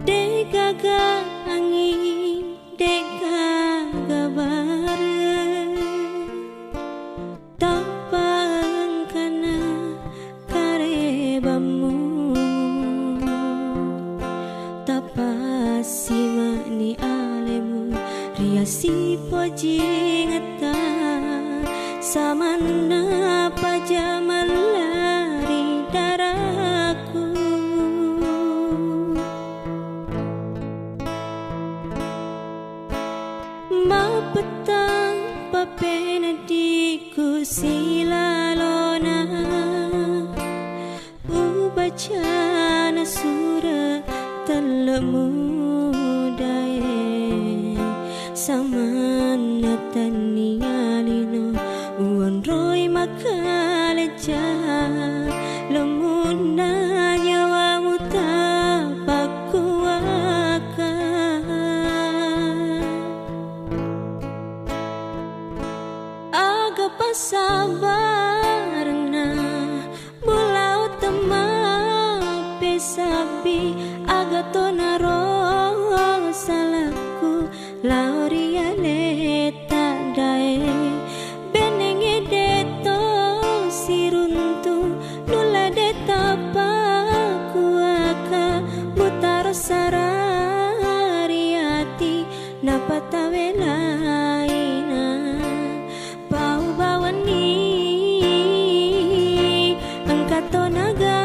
Dekaga angin, dekaga bareng, tapang kana karebamu, tapasi mani alemu, riasi pojingata, samana pajaman lari daraku. Mapetang papena diku silalona, ubacana sura telemu dae, samana tanialino uan roy makaleja, lemuna nyawamu tapakuaka. Aga pasabar na bulau tema pesabi, aga tonaro salaku lauria leta dae, benenge deto siruntu nula deta pakuaka, butaro sarariati napatawelaina. Angkatonaga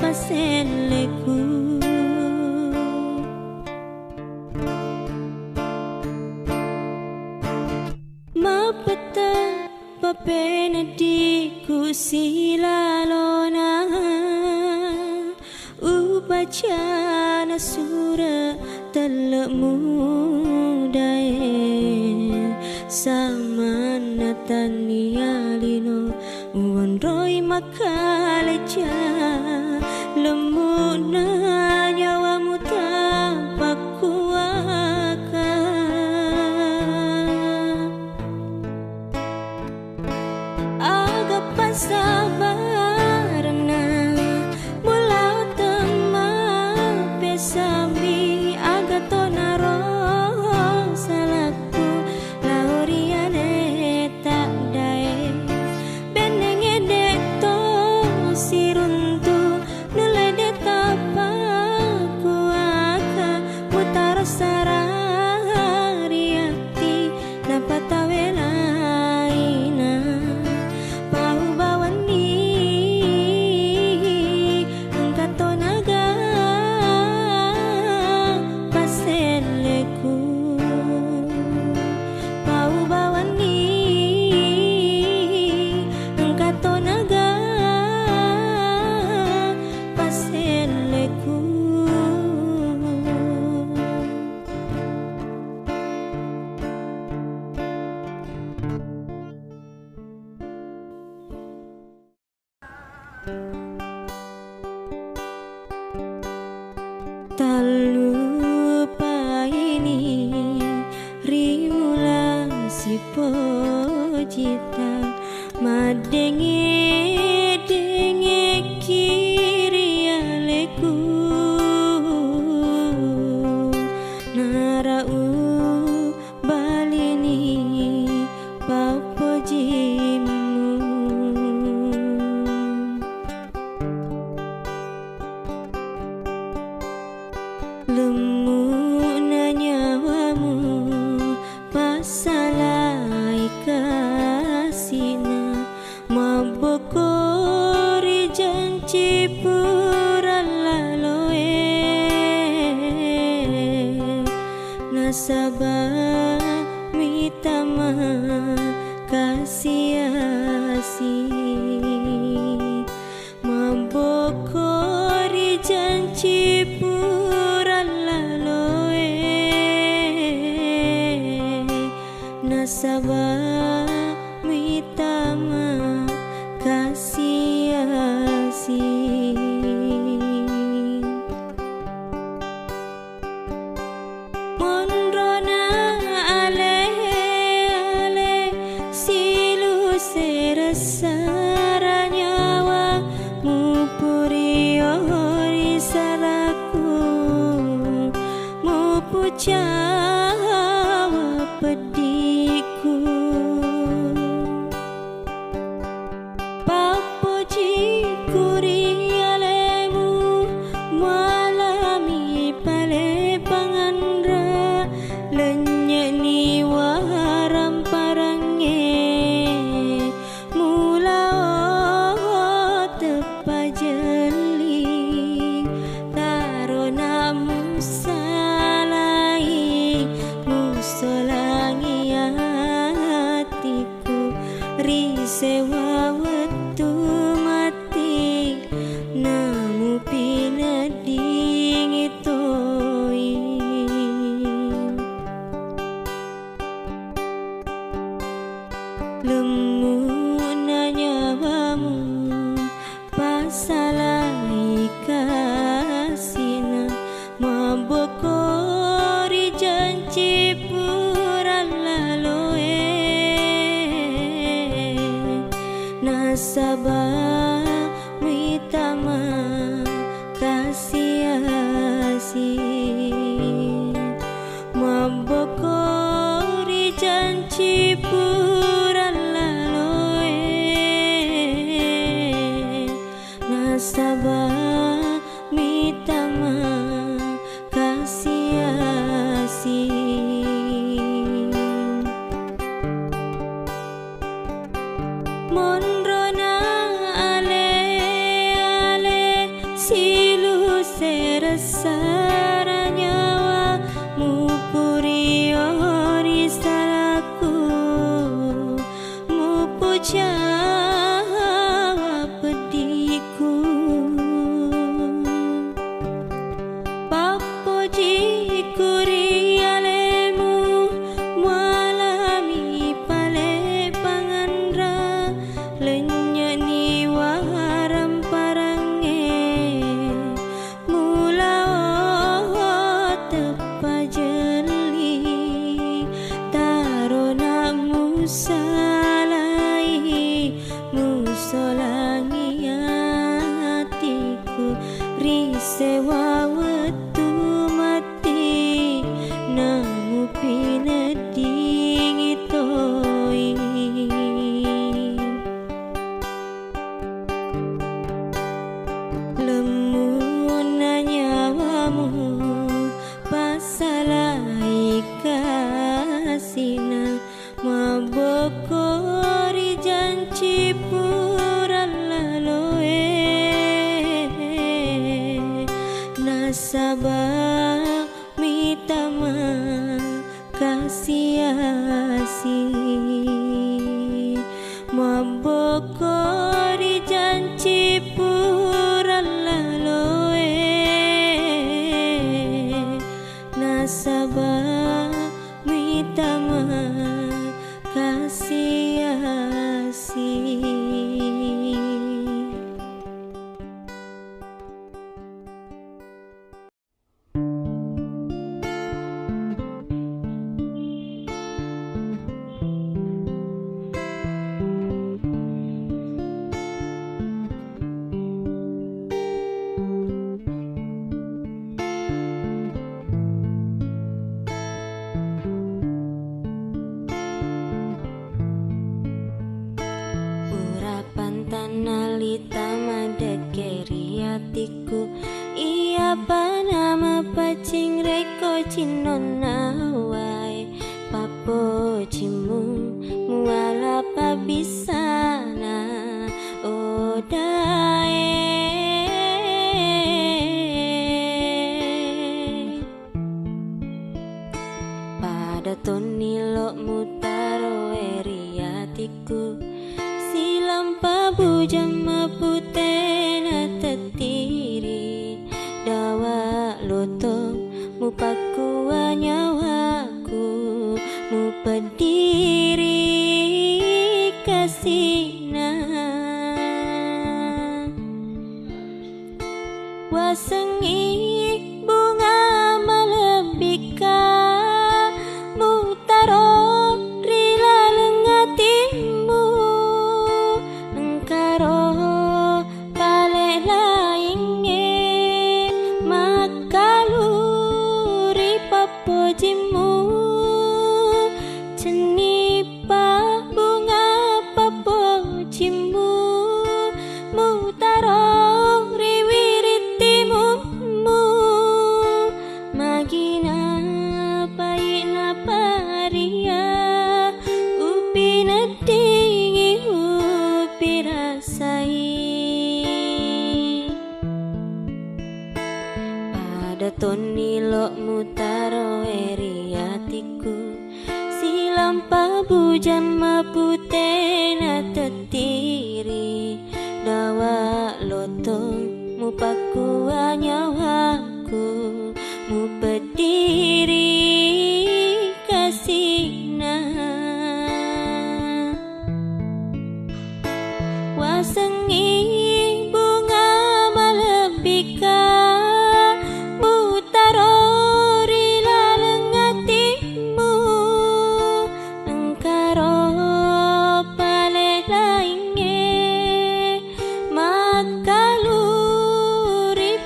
paseleku, mapeta papena diku silalona, ubacana sura telemu dae, samana tanialino uan roy makaleja, lemuna nyawamu tapakuaka. Aga pasabarna mulau tema pesami, aga tonaro salaku lauria tak dae, benenge deto siruntu nule deta pakuaka, mutara sarariati napatawelaina. Pau bawani angkatonaga paseleku, pau bawani angkatonaga paseleku. Tak lupa ini rimula si pojita, madenge denge kiri aleku, narau balini papojimu. Lemuna nyawamu pasalai kasina, mabokori janji puralaloe, nasabah mitama kasiasi, mabokori janji puralaloe, Monrona ale ale silu serasa nyawa mupuri ori saraku mupucawa pediku papoji kurialemu malami pale pangandra lenyeni waharam parange mula tepajeli tarona musalai musolangi hatiku risewa wetu mati namu pinading itoi lemu nanyawamu pasalai kasina mabokori janji puran laloe nasabah mitama kasih mabokori janji puran laloe nasabah mitama kasih Monrona ale ale silu serasa nyawa mupuri ori salaku mupucawa pediku papoji kurialemu malami pale pangandra lenyeni waharam parange mula tepajeli tarona musalai musolangi hatiku risewa wetu mati namu pinading itoi lemu nanyawamu pasalai kasina mabokori janji puran laloe nasabah mitama kasih mabokori janji puran laloe nasabah mitama kasih Nalita madekeri hatiku iya panama pacing reko cinona wae papo cimu muala pabisana odae pada tonilo mutaro eri hatiku silampa bujama putena tetiri dawa loto mupaku nyawaku mu pediri kasina wasengik bunga melebihkan papojimu cenipa bunga papojimu mutaro riwiritimu magina paina paria upina tingi upirasai pada toni lo mutaro eri hatiku silam pabujam maputena tetiri dawa lotong mupaku nyawaku mu pediri kasihna wasengi bunga malebika mutaro rilaleng hatimu engkaro palelainge makaluri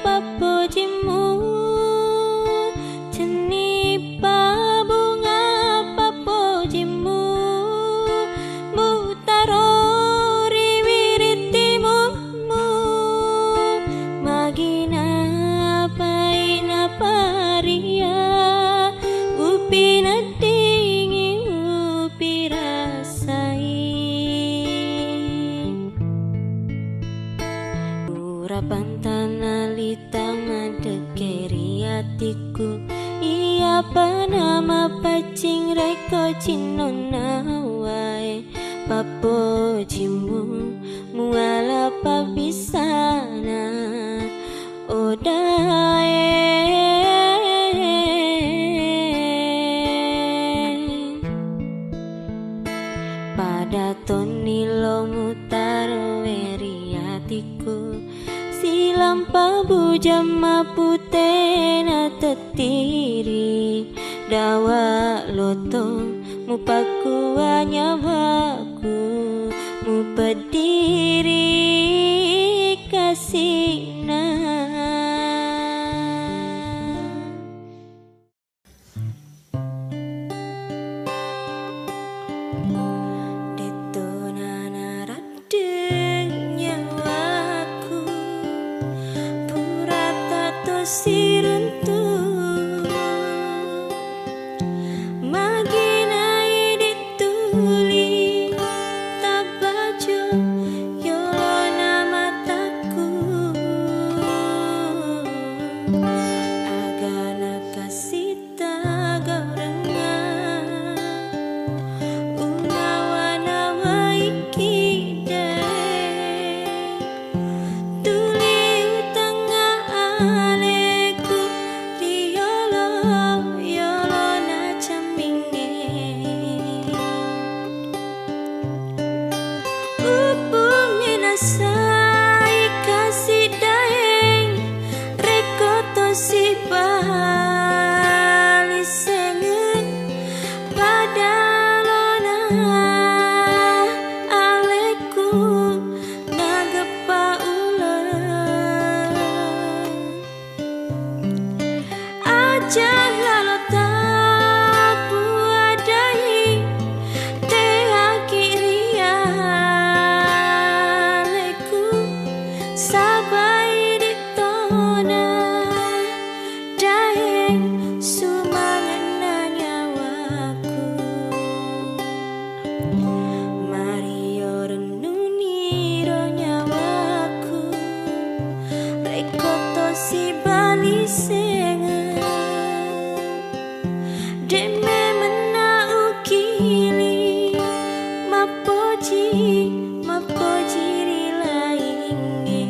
papojimu cenipa bunga papojimu mutaro riwiritimu magina paina paria upina tingi upirasai urapan tanah lita madekeri hatiku iya panama pacing reko cinona wae papojimu muala pabisana odae pada toni lo mutaro eri hatiku silam pabujam maputena tetiri dawa lotong mupaku nyawaku mu pediri kasihna detonana radeng nyawaku purata to siruntu magina dituli tabajo yolona mataku agana kasita gorenga unawa-nawa iki deh tuli tengah aleku diolo yolona caminge upungin asai kasih daeng rekoto si balisengen padalona aleku ngagepa ulang aja lalo tak buadai teh akhiria aleku sabai ditona daeng sumangena nyawaku Mario renuniro nyawaku rekoto si balisengen deme mena ukili mapoji rilainge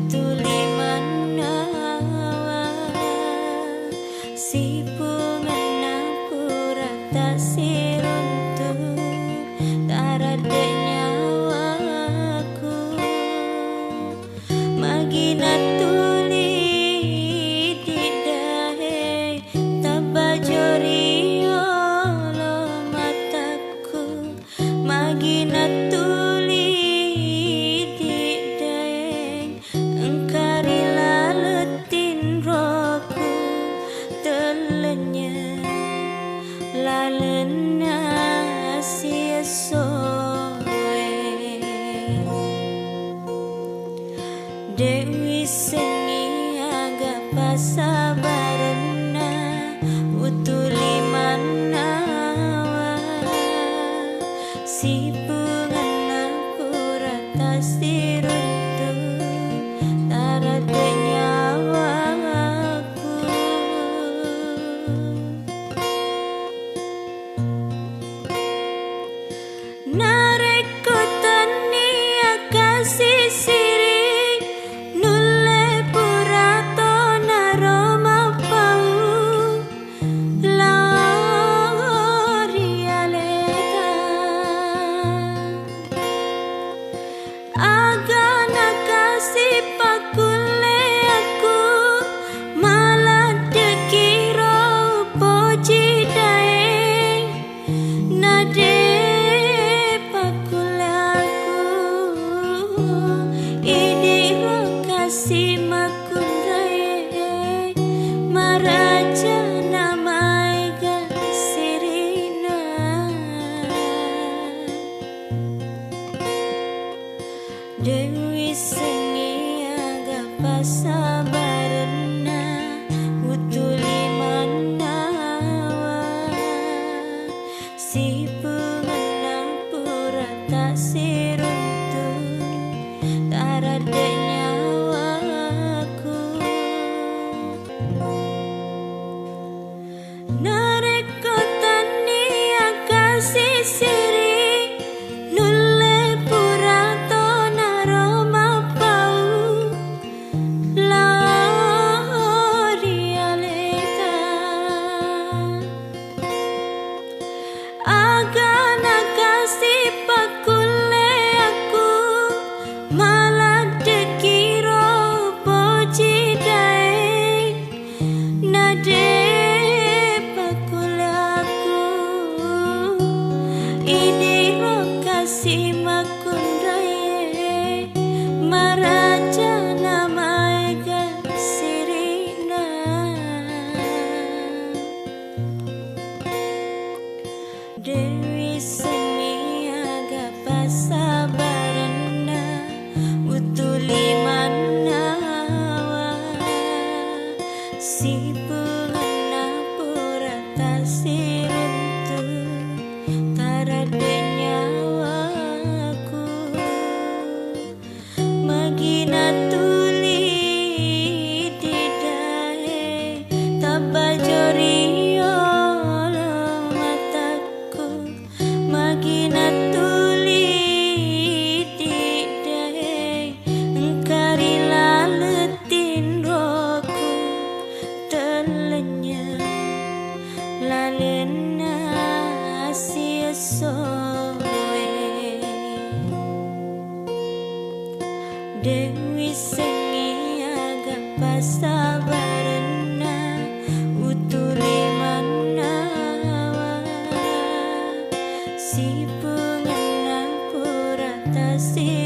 utuli manawa si pungana pura tak siruntu tarada nyawaku magina tuli di dahe tabajori olo mataku magina tuli di dahe engkari laletin roku telenya lalena sia soe Dewi sengi agak pasabarena utuli manawa si pungana pura tasiruntu tarada nyawaku nareko tania kasih siri nulle purato naroma pau laurialeta agana kasih pakule aku malah dekiro poji dae nade kasih makundaye maraja namai gasirina Dewi sengi agak pasabarena utuli manawa si pungana pura tak siruntu tarada nareko tania kasih siri nulle purato naroma pau laurialeta agana kasih pakule aku malah dekiro poji dae nade kasih makundaye maraja namai gasirina Dewi sengi agak pasabarena utuli manawa si pungana pura tasiruntu tarada nyawaku magina tuli di dahe tabajori olo mataku magina tuli di dahe engkari laletin roku telenya lalena sia soe Dewi sengi agak pasabarena utuli manawa si pungana pura tasir